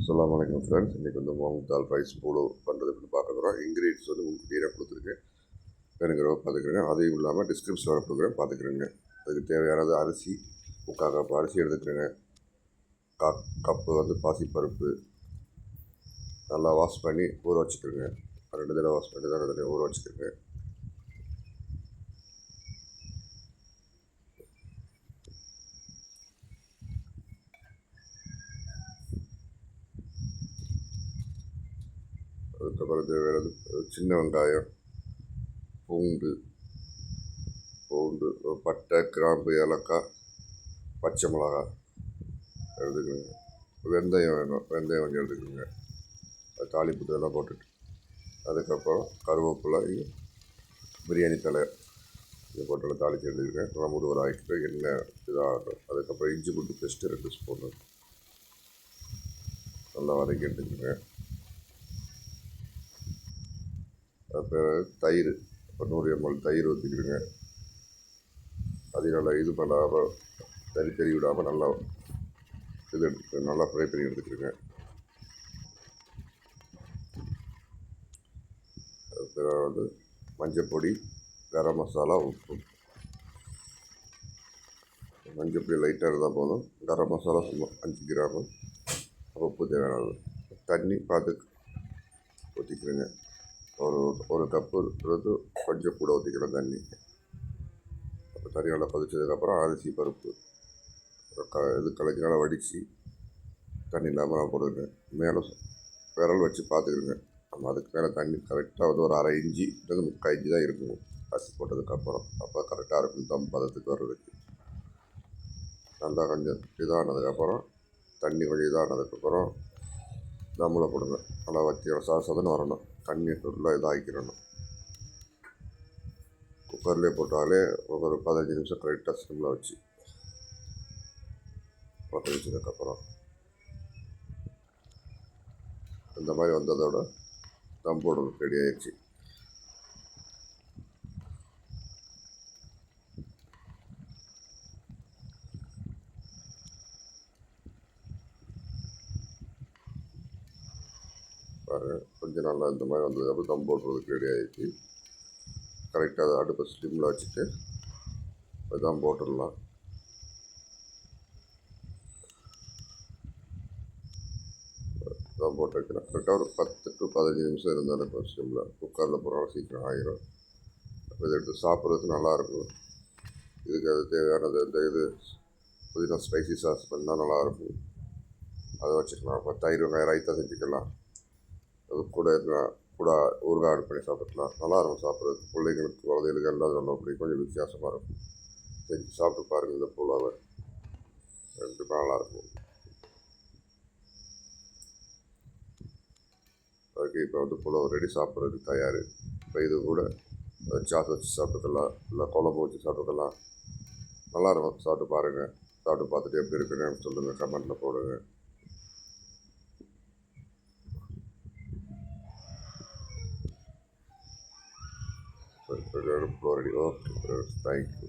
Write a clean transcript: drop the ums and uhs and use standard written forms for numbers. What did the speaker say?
அஸ்ஸலாமு அலைக்கும் ஃப்ரெண்ட்ஸ். இன்றைக்கி வந்து மூங் தால் ரைஸ் போலோ பண்ணுறது எப்படி பார்க்க போகிறோம். இன்க்ரீடியன்ஸ் வந்து முன்கூட்டியே நான் கொடுத்துருக்கேன், வேணுங்கிறவ பார்த்துக்கிறேங்க. அதையும் இல்லாமல் டிஸ்கிரிப்ஷனில் கொடுக்குறேன், பார்த்துக்கிறேங்க. அதுக்கு தேவையானது அரிசி 3/4 கப் அரிசி எடுத்துக்கிறேங்க. கப்பு வந்து பாசிப்பருப்பு நல்லா வாஷ் பண்ணி ஊற வச்சுக்கிறேங்க. 2 தடவை வாஷ் பண்ணி தான் தடவை ஊற வச்சுக்கிறேங்க. அதுக்கப்புறம் தேவையானது சின்ன வெங்காயம், பூண்டு, பட்டை, கிராம்பு, ஏலக்காய், பச்சை மிளகாய் எடுத்துக்கோங்க. வெந்தயம் வேணும், வெந்தயம் கொஞ்சம் எடுத்துக்கோங்க. தாளிப்பு இதெல்லாம் போட்டுட்டு அதுக்கப்புறம் கருவேப்பிலை, பிரியாணி தலை இதை போட்டு தாளித்து எடுத்துக்கிறேன். நல்லா முருகர் ஆகிட்டு எண்ணெய் இதாகட்டும். அதுக்கப்புறம் இஞ்சி பூண்டு பேஸ்ட்டு 2 ஸ்பூனு நல்லா வதக்கி எடுத்துக்கிறேங்க. அப்புறம் தயிர், 100 ml தயிர் ஊற்றிக்கிறேங்க. அது நல்லா இது பண்ணாமல் தறி விடாமல் நல்லா இது எடுத்து நல்லா ஃப்ரை பண்ணி எடுத்துக்கிறேங்க. அப்புறம் வந்து மஞ்சள் பொடி, கரம் மசாலா, உப்பு. மஞ்சள் பொடி லைட்டாக இருந்தால் போதும். கரம் மசாலா சும்மா 5 கிராமு, உப்பு தேவையானது. தண்ணி பார்த்து ஊற்றிக்கிறேங்க. ஒரு கப்பு இருக்கிறது கொஞ்சம் கூட ஊற்றிக்கிறேன் தண்ணி. அப்போ தண்ணி நல்லா கொதிச்சதுக்கப்புறம் அரிசி பருப்பு இது கலக்கி நல்லா வடித்து தண்ணி இல்லாமல் நான் போடுவேன். மேலே விரல் வச்சு பார்த்துக்கிறேங்க. நம்ம அதுக்கு மேலே தண்ணி கரெக்டாக வந்து ஒரு 1/2 இன்ச்சு இல்லைன்னா 3/4 இன்ச்சு தான் இருக்கணும் அரிசி போட்டதுக்கப்புறம். அப்போ கரெக்டாக இருக்கும் தம் பதத்துக்கு வர்றதுக்கு. நல்லா கொஞ்சம் இதானதுக்கப்புறம் தண்ணி கொஞ்சம் இதானதுக்கப்புறம் தம்மில் போடுங்க. நல்லா வச்சு சாசதுன்னு வரணும். தண்ணி ஃபுல்லாக இதாகிக்கிறணும். குக்கர்லேயே போட்டாலே ஒரு 15 நிமிஷம் கரெக்டாக சிம்மில் வச்சு பற்ற வச்சதுக்கப்புறம் இந்த மாதிரி வந்ததோட தம் போடுறது ரெடி ஆயிடுச்சு. பாருங்கள், கொஞ்சம் நல்லா இந்த மாதிரி வந்ததுக்கப்புறம் தம் போடுறதுக்கு ரெடி ஆகிடுச்சு. கரெக்டாக அடுப்பை ஸ்லிம்மில் வச்சுட்டு தம் போட்டுடலாம். தம் போட்டு வைக்கலாம். கரெக்டாக ஒரு 10 to 15 நிமிஷம் இருந்தாலும் இப்போ ஸ்லிம்மில். குக்கரில் போனாலும் சீக்கிரம் ஆகிரும். இதை எடுத்து சாப்பிட்றதுக்கு நல்லாயிருக்கும். இதுக்கு அது தேவையானது இந்த இது புதினா ஸ்பைசி சாஸ் பண்ணால் நல்லாயிருக்கும். அதை வச்சுக்கலாம். அப்போ தயிர் வெங்காயம் ரைத்தா செஞ்சுக்கலாம். அது கூட ஊறுகாய் ஆட் பண்ணி சாப்பிட்டுக்கலாம். நல்லாயிருக்கும் சாப்பிட்றதுக்கு. பிள்ளைங்களுக்கு, குழந்தைகளுக்கு எல்லாம் ரொம்ப பிடிக்கும். கொஞ்சம் வித்தியாசமாக இருக்கும். செஞ்சு சாப்பிட்டு பாருங்கள். இந்த புலாவை கண்டிப்பாக நல்லாயிருக்கும். அதுக்கு இப்போ வந்து புலாவ் ரெடி சாப்பிட்றதுக்கு தயார். இப்போ இது கூட சாஸ் வச்சு சாப்பிட்டுக்கலாம், இல்லை குழம்பு வச்சு சாப்பிட்டுக்கலாம். நல்லாயிருக்கும். சாப்பிட்டு பாருங்கள். சாப்பிட்டு பார்த்துட்டு எப்படி இருக்குன்னு சொல்லுங்கள், கமெண்ட்டில் போடுங்க. Ready. Okay, thank you.